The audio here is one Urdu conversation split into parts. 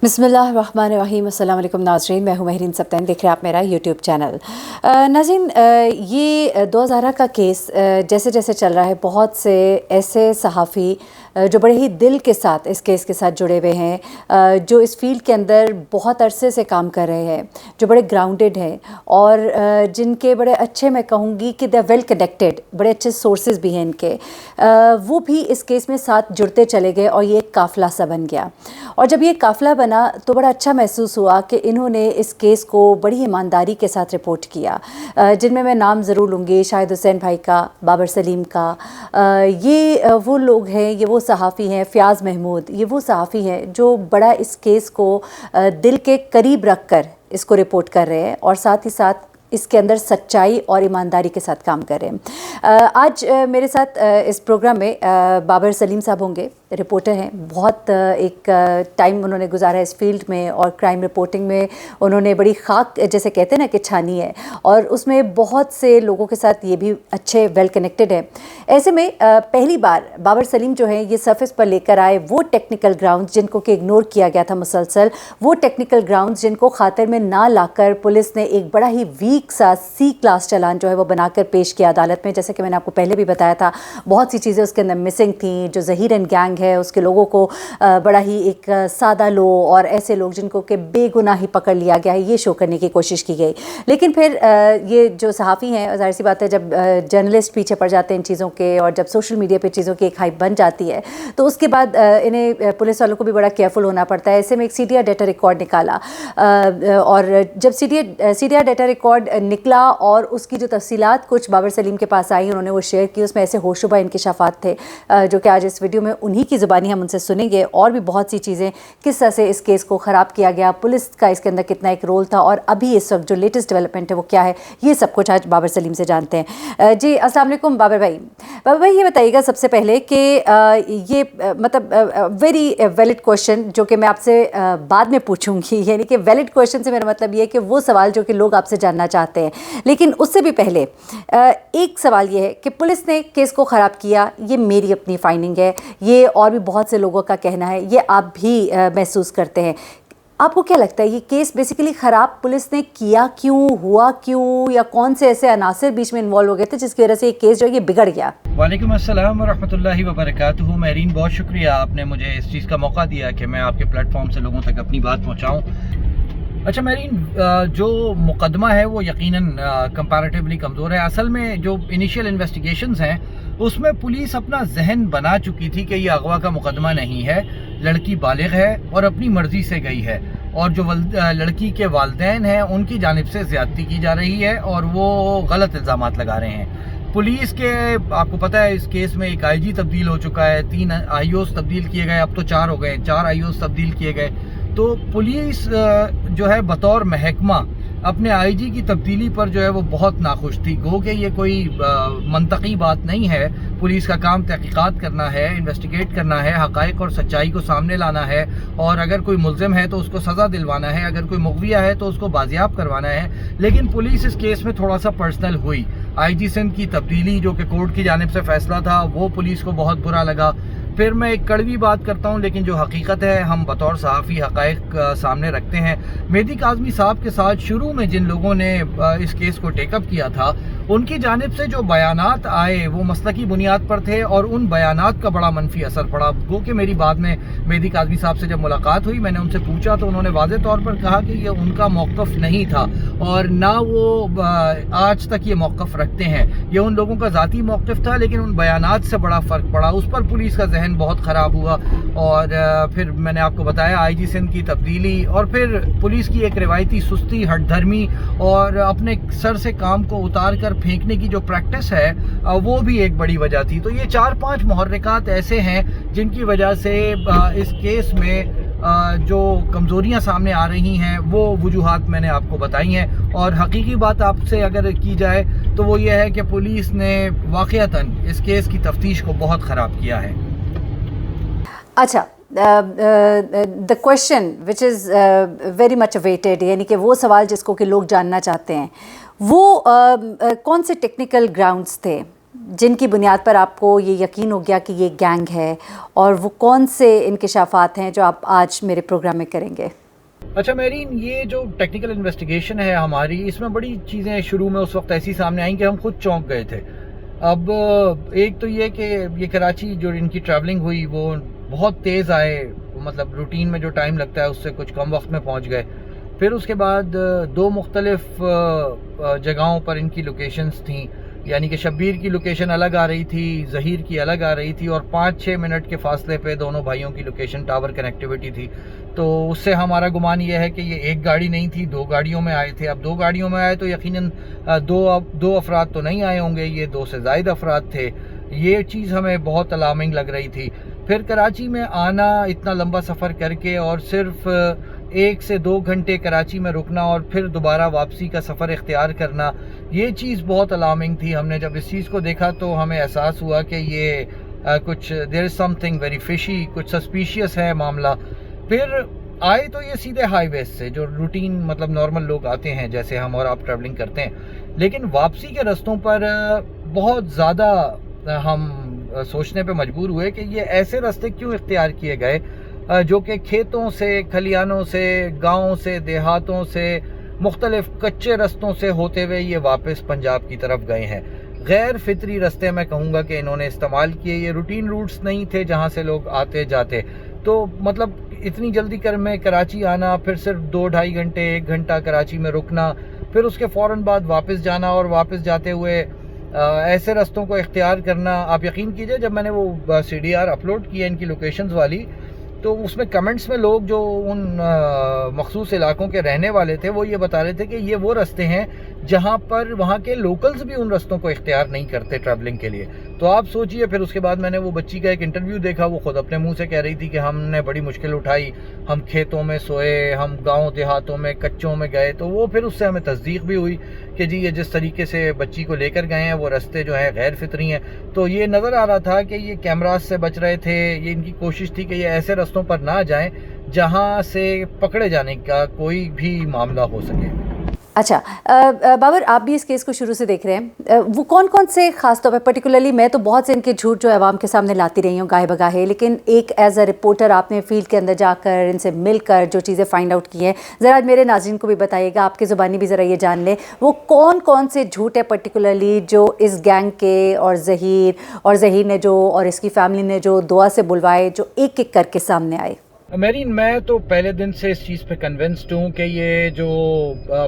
بسم اللہ الرحمن الرحیم۔ السلام علیکم ناظرین، میں ہوں مہرین سبتین، دیکھ رہے ہیں آپ میرا یوٹیوب چینل۔ ناظرین، یہ 2011 کا کیس جیسے جیسے چل رہا ہے، بہت سے ایسے صحافی جو بڑے ہی دل کے ساتھ اس کیس کے ساتھ جڑے ہوئے ہیں، جو اس فیلڈ کے اندر بہت عرصے سے کام کر رہے ہیں، جو بڑے گراؤنڈڈ ہیں اور جن کے بڑے اچھے، میں کہوں گی کہ دے آر ویل کنیکٹڈ، بڑے اچھے سورسز بھی ہیں ان کے، وہ بھی اس کیس میں ساتھ جڑتے چلے گئے اور یہ ایک قافلہ سا بن گیا۔ اور جب یہ قافلہ بنا تو بڑا اچھا محسوس ہوا کہ انہوں نے اس کیس کو بڑی ایمانداری کے ساتھ رپورٹ کیا، جن میں نام ضرور لوں گی، شاہد حسین بھائی کا، بابر سلیم کا۔ یہ وہ لوگ ہیں، یہ وہ صحافی ہیں، فیاض محمود، یہ وہ صحافی ہیں جو بڑا اس کیس کو دل کے قریب رکھ کر اس کو رپورٹ کر رہے ہیں اور ساتھ ہی ساتھ اس کے اندر سچائی اور ایمانداری کے ساتھ کام کر رہے ہیں۔ آج میرے ساتھ اس پروگرام میں بابر سلیم صاحب ہوں گے، رپورٹر ہیں، بہت ایک ٹائم انہوں نے گزارا اس فیلڈ میں اور کرائم رپورٹنگ میں انہوں نے بڑی خاک جیسے کہتے ہیں نا کہ چھانی ہے، اور اس میں بہت سے لوگوں کے ساتھ یہ بھی اچھے ویل کنیکٹڈ ہیں۔ ایسے میں پہلی بار بابر سلیم جو ہیں یہ سرفیس پر لے کر آئے وہ ٹیکنیکل گراؤنڈز جن کو کہ اگنور کیا گیا تھا مسلسل، وہ ٹیکنیکل گراؤنڈز جن کو خاطر میں نہ لا کر پولیس نے ایک بڑا ہی ویک سا سی کلاس چلان جو ہے وہ بنا کر پیش کیا عدالت میں۔ جیسے کہ میں نے آپ کو پہلے بھی بتایا تھا، بہت سی چیزیں اس کے اندر مسنگ تھیں، جو ظہیر اینڈ گینگ ہے اس کے لوگوں کو بڑا ہی ایک سادہ لو اور ایسے لوگ جن کو کہ بے گناہ ہی پکڑ لیا گیا ہے، یہ شو کرنے کی کوشش کی گئی۔ لیکن پھر یہ جو صحافی ہیں، ظاہر سی بات ہے جب جرنلسٹ پیچھے پڑ جاتے ہیں ان چیزوں کے اور جب سوشل میڈیا پہ چیزوں کی ایک ہائپ بن جاتی ہے تو اس کے بعد انہیں پولیس والوں کو بھی بڑا کیئرفل ہونا پڑتا ہے۔ ایسے میں ایک C D R data record نکالا، اور جب C D R data record نکلا اور اس کی جو تفصیلات کچھ بابر سلیم کے پاس آئی، انہوں نے وہ شیئر کی، اس میں ایسے ہوشبہ انکشافات تھے جو کہ آج اس ویڈیو میں انہی کی زبانی ہم ان سے سنیں گے، اور بھی بہت سی چیزیں کس طرح سے اس کیس کو خراب کیا گیا، پولیس کا اس کے اندر کتنا ایک رول تھا، اور ابھی اس وقت جو لیٹسٹ ڈیولپمنٹ ہے وہ کیا ہے، یہ سب کچھ آج بابر سلیم سے جانتے ہیں۔ جی السلام علیکم بابر بھائی۔ بابر بھائی یہ بتائیے گا سب سے پہلے کہ یہ مطلب ویری ویلڈ کویشچن جو کہ میں آپ سے بعد میں پوچھوں گی، یعنی کہ ویلڈ کویشچن سے میرا مطلب یہ ہے کہ وہ سوال جو کہ لوگ آپ سے جاننا چاہتے ہیں، لیکن اس سے بھی پہلے ایک سوال یہ ہے کہ پولیس نے کیس کو خراب کیا، یہ میری اپنی فائنڈنگ ہے، یہ اور بھی بہت سے لوگوں کا کہنا ہے، یہ آپ بھی محسوس کرتے ہیں۔ آپ کو کیا لگتا ہے یہ کیس بیسیکلی خراب پولیس نے کیا کیوں، ہوا کیوں، یا کون سے ایسے عناصر بیچ میں انوالو ہو گئے تھے جس کی وجہ سے یہ کیس جو ہے یہ بگڑ گیا؟ وعلیکم السلام ورحمۃ اللہ وبرکاتہ۔ مہرین بہت شکریہ، آپ نے مجھے اس چیز کا موقع دیا کہ میں آپ کے پلیٹ فارم سے لوگوں تک اپنی بات پہنچاؤں۔ اچھا مہرین، جو مقدمہ ہے وہ یقیناً کمپیریٹیولی کمزور ہے۔ اصل میں جو انیشیل انویسٹیگیشنز ہیں اس میں پولیس اپنا ذہن بنا چکی تھی کہ یہ اغوا کا مقدمہ نہیں ہے، لڑکی بالغ ہے اور اپنی مرضی سے گئی ہے، اور جو لڑکی کے والدین ہیں ان کی جانب سے زیادتی کی جا رہی ہے اور وہ غلط الزامات لگا رہے ہیں۔ پولیس کے آپ کو پتہ ہے اس کیس میں ایک آئی جی تبدیل ہو چکا ہے، 3 آئی اوز تبدیل کیے گئے، اب تو 4 ہو گئے، 4 آئی اوز تبدیل کیے گئے۔ تو پولیس جو ہے بطور محکمہ اپنے آئی جی کی تبدیلی پر جو ہے وہ بہت ناخوش تھی، گو کہ یہ کوئی منطقی بات نہیں ہے۔ پولیس کا کام تحقیقات کرنا ہے، انویسٹیگیٹ کرنا ہے، حقائق اور سچائی کو سامنے لانا ہے، اور اگر کوئی ملزم ہے تو اس کو سزا دلوانا ہے، اگر کوئی مغویہ ہے تو اس کو بازیاب کروانا ہے۔ لیکن پولیس اس کیس میں تھوڑا سا پرسنل ہوئی۔ آئی جی سندھ کی تبدیلی جو کہ کورٹ کی جانب سے فیصلہ تھا وہ پولیس کو بہت برا لگا۔ پھر میں ایک کڑوی بات کرتا ہوں لیکن جو حقیقت ہے، ہم بطور صحافی حقائق سامنے رکھتے ہیں۔ مہدی کاظمی صاحب کے ساتھ شروع میں جن لوگوں نے اس کیس کو ٹیک اپ کیا تھا، ان کی جانب سے جو بیانات آئے وہ مسلکی بنیاد پر تھے، اور ان بیانات کا بڑا منفی اثر پڑا۔ گو کہ میری بعد میں مہدی کاظمی صاحب سے جب ملاقات ہوئی، میں نے ان سے پوچھا تو انہوں نے واضح طور پر کہا کہ یہ ان کا موقف نہیں تھا، اور نہ وہ آج تک یہ موقف رکھتے ہیں۔ یہ ان لوگوں کا ذاتی موقف تھا، لیکن ان بیانات سے بڑا فرق پڑا، اس پر پولیس کا ذہن بہت خراب ہوا۔ اور پھر میں نے آپ کو بتایا آئی جی سندھ کی تبدیلی، اور پھر پولیس کی ایک روایتی سستی، ہٹ دھرمی اور اپنے سر سے کام کو اتار کر پھینکنے کی جو پریکٹس ہے وہ بھی ایک بڑی وجہ تھی۔ تو یہ 4-5 محرکات ایسے ہیں جن کی وجہ سے اس کیس میں جو کمزوریاں سامنے آ رہی ہیں وہ وجوہات میں نے آپ کو بتائی ہیں، اور حقیقی بات آپ سے اگر کی جائے تو وہ یہ ہے کہ پولیس نے واقعتاً اس کیس کی تفتیش کو بہت خراب کیا ہے۔ اچھا، the question which is very much awaited، یعنی کہ وہ سوال جس کو کہ لوگ جاننا چاہتے ہیں، وہ کون سے ٹیکنیکل گراؤنڈز تھے جن کی بنیاد پر آپ کو یہ یقین ہو گیا کہ یہ گینگ ہے، اور وہ کون سے انکشافات ہیں جو آپ آج میرے پروگرام میں کریں گے؟ اچھا میرین، یہ جو ٹیکنیکل انویسٹیگیشن ہے ہماری، اس میں بڑی چیزیں شروع میں اس وقت ایسی سامنے آئیں کہ ہم خود چونک گئے تھے. اب ایک تو یہ کہ یہ کراچی جو ان کی ٹریولنگ ہوئی وہ بہت تیز آئے، مطلب روٹین میں جو ٹائم لگتا ہے اس سے کچھ کم وقت میں پہنچ گئے. پھر اس کے بعد دو مختلف جگہوں پر ان کی لوکیشنز تھیں، یعنی کہ شبیر کی لوکیشن الگ آ رہی تھی، ظہیر کی الگ آ رہی تھی، اور 5-6 منٹ کے فاصلے پہ دونوں بھائیوں کی لوکیشن ٹاور کنیکٹیوٹی تھی. تو اس سے ہمارا گمان یہ ہے کہ یہ ایک گاڑی نہیں تھی، 2 گاڑیوں میں آئے تھے. اب 2 گاڑیوں میں آئے تو یقیناً دو افراد تو نہیں آئے ہوں گے، یہ 2 سے زائد افراد تھے. یہ چیز ہمیں بہت الارمنگ لگ رہی تھی. پھر کراچی میں آنا، اتنا لمبا سفر کر کے، اور صرف 1 سے 2 گھنٹے کراچی میں رکنا اور پھر دوبارہ واپسی کا سفر اختیار کرنا، یہ چیز بہت الارمنگ تھی. ہم نے جب اس چیز کو دیکھا تو ہمیں احساس ہوا کہ یہ کچھ دیر از سم تھنگ ویری فشی، کچھ سسپیشیس ہے معاملہ. پھر آئے تو یہ سیدھے ہائی ویز سے، جو روٹین مطلب نارمل لوگ آتے ہیں جیسے ہم اور آپ ٹریولنگ کرتے ہیں. لیکن واپسی کے رستوں پر بہت زیادہ ہم سوچنے پہ مجبور ہوئے کہ یہ ایسے راستے کیوں اختیار کیے گئے جو کہ کھیتوں سے، کھلیانوں سے، گاؤں سے، دیہاتوں سے، مختلف کچے رستوں سے ہوتے ہوئے یہ واپس پنجاب کی طرف گئے ہیں. غیر فطری راستے میں کہوں گا کہ انہوں نے استعمال کیے. یہ روٹین روٹس نہیں تھے جہاں سے لوگ آتے جاتے. تو مطلب اتنی جلدی میں کراچی آنا، پھر صرف 2-2.5 گھنٹے 1 گھنٹہ کراچی میں رکنا، پھر اس کے فوراً بعد واپس جانا، اور واپس جاتے ہوئے ایسے رستوں کو اختیار کرنا. آپ یقین کیجئے جب میں نے وہ CDR اپلوڈ کی ہے ان کی لوکیشنز والی، تو اس میں کمنٹس میں لوگ جو ان مخصوص علاقوں کے رہنے والے تھے وہ یہ بتا رہے تھے کہ یہ وہ رستے ہیں جہاں پر وہاں کے لوکلز بھی ان رستوں کو اختیار نہیں کرتے ٹریولنگ کے لیے. تو آپ سوچئے. پھر اس کے بعد میں نے وہ بچی کا ایک انٹرویو دیکھا، وہ خود اپنے منہ سے کہہ رہی تھی کہ ہم نے بڑی مشکل اٹھائی، ہم کھیتوں میں سوئے، ہم گاؤں دیہاتوں میں کچوں میں گئے. تو وہ پھر اس سے ہمیں تصدیق بھی ہوئی کہ جی یہ جس طریقے سے بچی کو لے کر گئے ہیں وہ رستے جو ہیں غیر فطری ہیں. تو یہ نظر آ رہا تھا کہ یہ کیمراز سے بچ رہے تھے. یہ ان کی کوشش تھی کہ یہ ایسے رستوں پر نہ جائیں جہاں سے پکڑے جانے کا کوئی بھی معاملہ ہو سکے. اچھا بابر، آپ بھی اس کیس کو شروع سے دیکھ رہے ہیں، وہ کون کون سے خاص طور پہ پرٹیکولرلی، میں تو بہت سے ان کے جھوٹ جو عوام کے سامنے لاتی رہی ہوں گاہے بگاہے، لیکن ایک ایز اے رپورٹر آپ نے فیلڈ کے اندر جا کر ان سے مل کر جو چیزیں فائنڈ آؤٹ کی ہیں، ذرا میرے ناظرین کو بھی بتائیے گا، آپ کی زبانی بھی ذرا یہ جان لیں وہ کون کون سے جھوٹ ہے پرٹیکولرلی جو اس گینگ کے اور ظہیر نے جو اور اس کی فیملی نے جو دعا سے بلوائے، جو ایک ایک کر کے سامنے آئے. میرین، میں تو پہلے دن سے اس چیز پہ کنونسڈ ہوں کہ یہ جو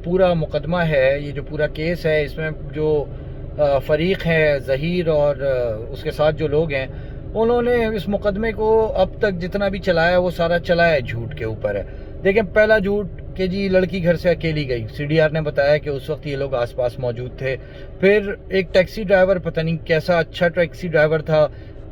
پورا مقدمہ ہے، یہ جو پورا کیس ہے، اس میں جو فریق ہے ظہیر اور اس کے ساتھ جو لوگ ہیں، انہوں نے اس مقدمے کو اب تک جتنا بھی چلایا وہ سارا چلایا جھوٹ کے اوپر ہے. دیکھیں، پہلا جھوٹ کہ جی لڑکی گھر سے اکیلی گئی. CDR نے بتایا کہ اس وقت یہ لوگ آس پاس موجود تھے. پھر ایک ٹیکسی ڈرائیور، پتہ نہیں کیسا اچھا ٹیکسی ڈرائیور تھا،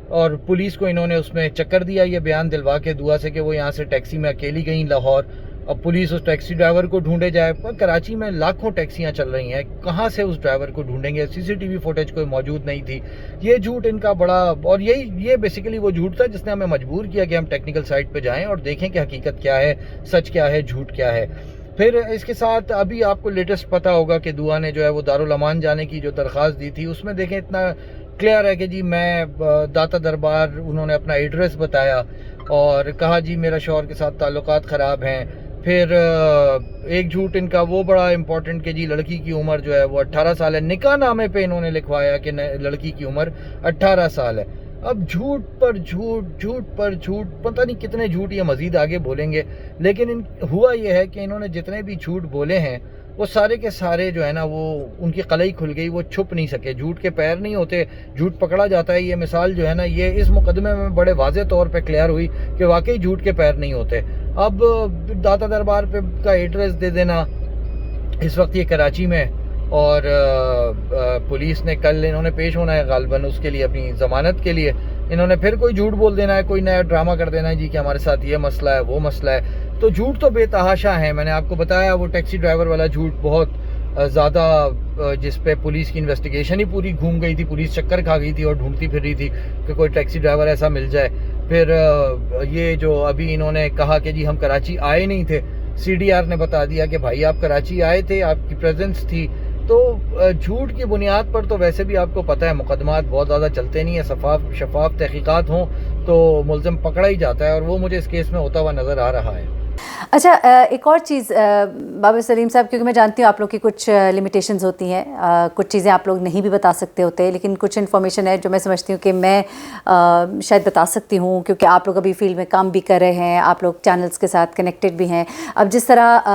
اور پولیس کو انہوں نے اس میں چکر دیا یہ بیان دلوا کے دعا سے کہ وہ یہاں سے ٹیکسی میں اکیلی گئیں لاہور. اب پولیس اس ٹیکسی ڈرائیور کو ڈھونڈے جائے، پر کراچی میں لاکھوں ٹیکسیاں چل رہی ہیں، کہاں سے اس ڈرائیور کو ڈھونڈیں گے؟ CCTV فوٹیج کوئی موجود نہیں تھی. یہ جھوٹ ان کا بڑا، اور یہ بیسیکلی وہ جھوٹ تھا جس نے ہمیں مجبور کیا کہ ہم ٹیکنیکل سائٹ پہ جائیں اور دیکھیں کہ حقیقت کیا ہے، سچ کیا ہے، جھوٹ کیا ہے. پھر اس کے ساتھ ابھی آپ کو لیٹسٹ پتہ ہوگا کہ دعا نے جو ہے وہ دارالامان جانے کی جو درخواست دی تھی، اس میں دیکھیں اتنا کلیئر ہے کہ جی میں داتا دربار، انہوں نے اپنا ایڈریس بتایا اور کہا جی میرا شوہر کے ساتھ تعلقات خراب ہیں. پھر ایک جھوٹ ان کا وہ بڑا امپورٹنٹ کہ جی لڑکی کی عمر جو ہے وہ 18 سال ہے. نکاح نامے پہ انہوں نے لکھوایا کہ لڑکی کی عمر 18 سال ہے. اب جھوٹ پر جھوٹ، پتہ نہیں کتنے جھوٹ یہ مزید آگے بولیں گے. لیکن ہوا یہ ہے کہ انہوں نے جتنے بھی جھوٹ بولے ہیں وہ سارے کے سارے جو ہے نا، وہ ان کی قلعی کھل گئی، وہ چھپ نہیں سکے. جھوٹ کے پیر نہیں ہوتے، جھوٹ پکڑا جاتا ہے. یہ مثال جو ہے نا، یہ اس مقدمے میں بڑے واضح طور پہ کلیئر ہوئی کہ واقعی جھوٹ کے پیر نہیں ہوتے. اب داتا دربار پہ کا ایڈریس دے دینا، اس وقت یہ کراچی میں، اور پولیس نے کل انہوں نے پیش ہونا ہے غالباً اس کے لیے اپنی ضمانت کے لیے. انہوں نے پھر کوئی جھوٹ بول دینا ہے، کوئی نیا ڈرامہ کر دینا ہے جی کہ ہمارے ساتھ یہ مسئلہ ہے، وہ مسئلہ ہے. تو جھوٹ تو بے تحاشا ہے. میں نے آپ کو بتایا وہ ٹیکسی ڈرائیور والا جھوٹ بہت زیادہ، جس پہ پولیس کی انویسٹیگیشن ہی پوری گھوم گئی تھی. پولیس چکر کھا گئی تھی اور ڈھونڈتی پھر رہی تھی کہ کوئی ٹیکسی ڈرائیور ایسا مل جائے. پھر یہ جو ابھی انہوں نے کہا کہ جی ہم کراچی آئے نہیں تھے، CDR نے بتا دیا کہ بھائی آپ کراچی آئے تھے، آپ کی پریزنس تھی. تو جھوٹ کی بنیاد پر تو ویسے بھی آپ کو پتہ ہے مقدمات بہت زیادہ چلتے نہیں ہیں، شفاف تحقیقات ہوں تو ملزم پکڑا ہی جاتا ہے، اور وہ مجھے اس کیس میں ہوتا ہوا نظر آ رہا ہے۔ اچھا، ایک اور چیز بابر سلیم صاحب، کیونکہ میں جانتی ہوں آپ لوگ کی کچھ لمیٹیشنز ہوتی ہیں، کچھ چیزیں آپ لوگ نہیں بھی بتا سکتے ہوتے، لیکن کچھ انفارمیشن ہے جو میں سمجھتی ہوں کہ میں شاید بتا سکتی ہوں، کیونکہ آپ لوگ ابھی فیلڈ میں کام بھی کر رہے ہیں، آپ لوگ چینلز کے ساتھ کنیکٹڈ بھی ہیں۔ اب جس طرح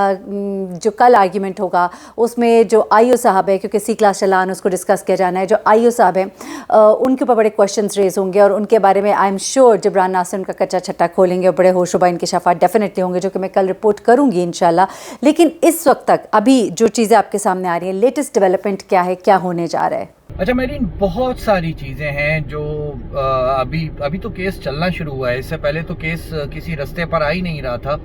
جو کل آرگیومنٹ ہوگا اس میں جو آئی او صاحب ہے، کیونکہ سی کلاس چلان اس کو ڈسکس کیا جانا ہے، جو آئی او صاحب ہیں ان کے اوپر بڑے کویشچنز ریز ہوں گے، اور ان کے بارے میں آئی ایم شیور جبران ناصر ان کا کچا چھٹا کھولیں گے، اور بڑے ہوش و انکشافات ڈیفینیٹلی ہوں گے جو کہ میں کل رپورٹ کروں گی انشاءاللہ۔ لیکن اس وقت تک ابھی جو چیزیں آپ کے سامنے آ رہی ہیں، لیٹسٹ ڈیولپمنٹ کیا ہے، کیا ہونے جا رہا ہے؟ اچھا میرین، بہت ساری چیزیں ہیں جو ابھی تو کیس چلنا شروع ہوا ہے، اس سے پہلے تو کیس کسی رستے پر آ ہی نہیں رہا تھا۔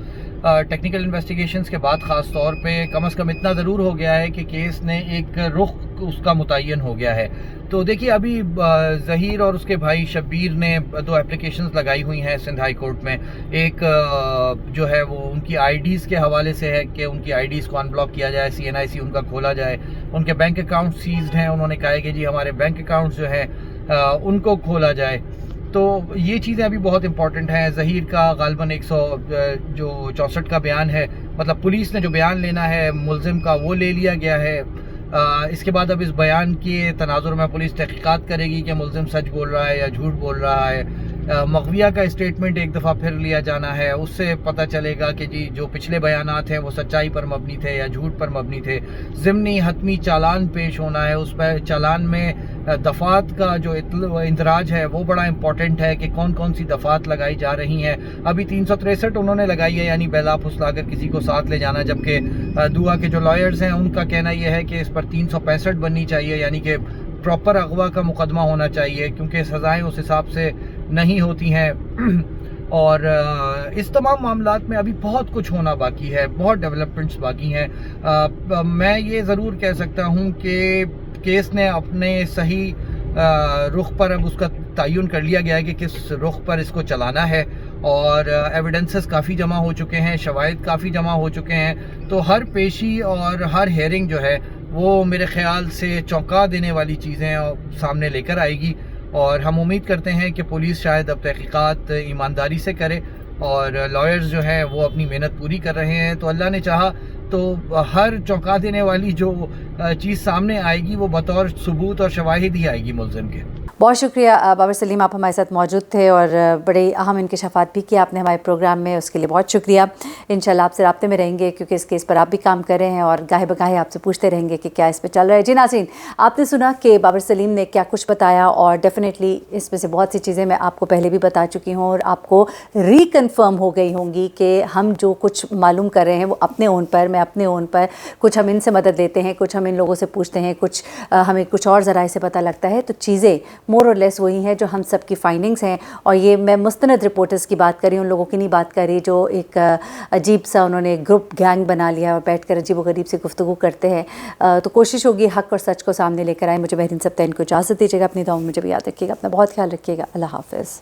ٹیکنیکل انویسٹیگیشنز کے بعد خاص طور پہ کم از کم اتنا ضرور ہو گیا ہے کہ کیس نے ایک رخ اس کا متعین ہو گیا ہے۔ تو دیکھیے، ابھی ظہیر اور اس کے بھائی شبیر نے 2 اپلیکیشنز لگائی ہوئی ہیں سندھ ہائی کورٹ میں۔ ایک جو ہے وہ ان کی آئی ڈیز کے حوالے سے ہے کہ ان کی آئی ڈیز کو ان بلاک کیا جائے، CNIC ان کا کھولا جائے، ان کے بینک اکاؤنٹ سیزڈ ہیں، انہوں نے کہا ہے کہ جی ہمارے بینک اکاؤنٹس جو ہیں ان کو کھولا جائے۔ تو یہ چیزیں ابھی بہت امپورٹنٹ ہیں۔ ظہیر کا غالباً 164 کا بیان ہے، مطلب پولیس نے جو بیان لینا ہے ملزم کا وہ لے لیا گیا ہے۔ اس کے بعد اب اس بیان کے تناظر میں پولیس تحقیقات کرے گی کہ ملزم سچ بول رہا ہے یا جھوٹ بول رہا ہے۔ مغویہ کا اسٹیٹمنٹ ایک دفعہ پھر لیا جانا ہے، اس سے پتہ چلے گا کہ جی جو پچھلے بیانات ہیں وہ سچائی پر مبنی تھے یا جھوٹ پر مبنی تھے۔ ضمنی حتمی چالان پیش ہونا ہے، اس پہ چالان میں دفعات کا جو اندراج ہے وہ بڑا امپورٹنٹ ہے کہ کون کون سی دفعات لگائی جا رہی ہیں۔ ابھی 363 انہوں نے لگائی ہے، یعنی بیلا پھسلا کر کسی کو ساتھ لے جانا، جبکہ دعا کے جو لائرز ہیں ان کا کہنا یہ ہے کہ اس پر 365 بننی چاہیے، یعنی کہ پراپر اغوا کا مقدمہ ہونا چاہیے، کیونکہ سزائیں اس حساب سے نہیں ہوتی ہیں۔ اور اس تمام معاملات میں ابھی بہت کچھ ہونا باقی ہے، بہت ڈیولپمنٹس باقی ہیں۔ میں یہ ضرور کہہ سکتا ہوں کہ کیس نے اپنے صحیح رخ پر اب اس کا تعین کر لیا گیا ہے کہ کس رخ پر اس کو چلانا ہے، اور ایویڈنسز کافی جمع ہو چکے ہیں، شواہد کافی جمع ہو چکے ہیں۔ تو ہر پیشی اور ہر ہیئرنگ جو ہے وہ میرے خیال سے چونکا دینے والی چیزیں سامنے لے کر آئے گی، اور ہم امید کرتے ہیں کہ پولیس شاید اب تحقیقات ایمانداری سے کرے، اور لائرز جو ہیں وہ اپنی محنت پوری کر رہے ہیں۔ تو اللہ نے چاہا تو ہر چونکا دینے والی جو چیز سامنے آئے گی وہ بطور ثبوت اور شواہد ہی آئے گی ملزم کے۔ بہت شکریہ بابر سلیم، آپ ہمارے ساتھ موجود تھے اور بڑے اہم انکشافات بھی کیا آپ نے ہمارے پروگرام میں، اس کے لیے بہت شکریہ۔ انشاءاللہ آپ سے رابطے میں رہیں گے، کیونکہ اس کیس پر آپ بھی کام کر رہے ہیں، اور گاہے بگاہے آپ سے پوچھتے رہیں گے کہ کیا اس پہ چل رہا ہے۔ جی ناظرین، آپ نے سنا کہ بابر سلیم نے کیا کچھ بتایا، اور ڈیفینیٹلی اس میں سے بہت سی چیزیں میں آپ کو پہلے بھی بتا چکی ہوں، اور آپ کو ریکنفرم ہو گئی ہوں گی کہ ہم جو کچھ معلوم کر رہے ہیں وہ اپنے اون پر، میں اپنے اون پر، کچھ ہم ان سے مدد لیتے ہیں، کچھ ہم ان لوگوں سے پوچھتے ہیں، کچھ ہمیں کچھ اور ذرائع سے پتہ لگتا ہے، تو چیزیں مور اور لیس وہی ہیں جو ہم سب کی فائنڈنگز ہیں۔ اور یہ میں مستند رپورٹرز کی بات کر رہی ہوں، ان لوگوں کی نہیں بات کر رہی جو ایک عجیب سا انہوں نے گروپ گینگ بنا لیا اور بیٹھ کر عجیب و غریب سے گفتگو کرتے ہیں۔ تو کوشش ہوگی حق اور سچ کو سامنے لے کر آئیں۔ مجھے مہرین سبتین کو اجازت دیجیے گا، اپنی دعاؤں میں مجھے بھی یاد رکھیے گا، اپنا بہت خیال رکھیے گا۔ اللہ حافظ۔